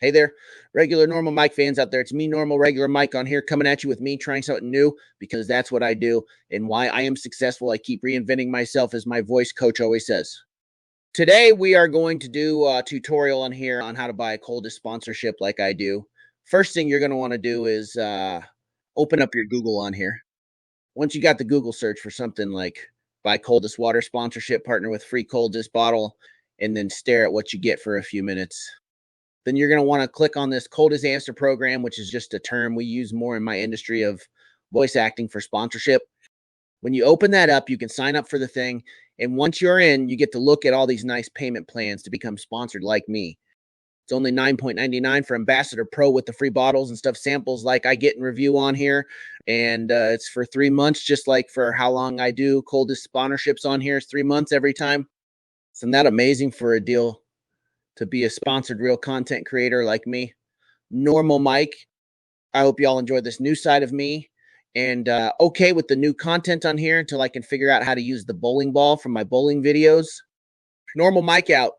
Hey there, regular normal Mike fans out there. It's me, normal regular Mike, on here coming at you with me trying something new because that's what I do and why I am successful. I keep reinventing myself, as my voice coach always says. Today, we are going to do a tutorial on here on how to buy a coldiss sponsorship like I do. First thing you're going to want to do is open up your Google on here. Once you got the Google search for something like buy coldiss water sponsorship, partner with free coldiss bottle, and then stare at what you get for a few minutes. Then you're going to want to click on this coldiss answer program, which is just a term we use more in my industry of voice acting for sponsorship. When you open that up, you can sign up for the thing. And once you're in, you get to look at all these nice payment plans to become sponsored like me. It's only $9.99 for Ambassador Pro with the free bottles and stuff, samples like I get and review on here. And it's for 3 months, just like for how long I do coldiss sponsorships on here. It's 3 months every time. Isn't that amazing for a deal to be a sponsored real content creator like me? Normal Mike. I hope y'all enjoy this new side of me, and okay with the new content on here until I can figure out how to use the bowling ball from my bowling videos. Normal Mike out.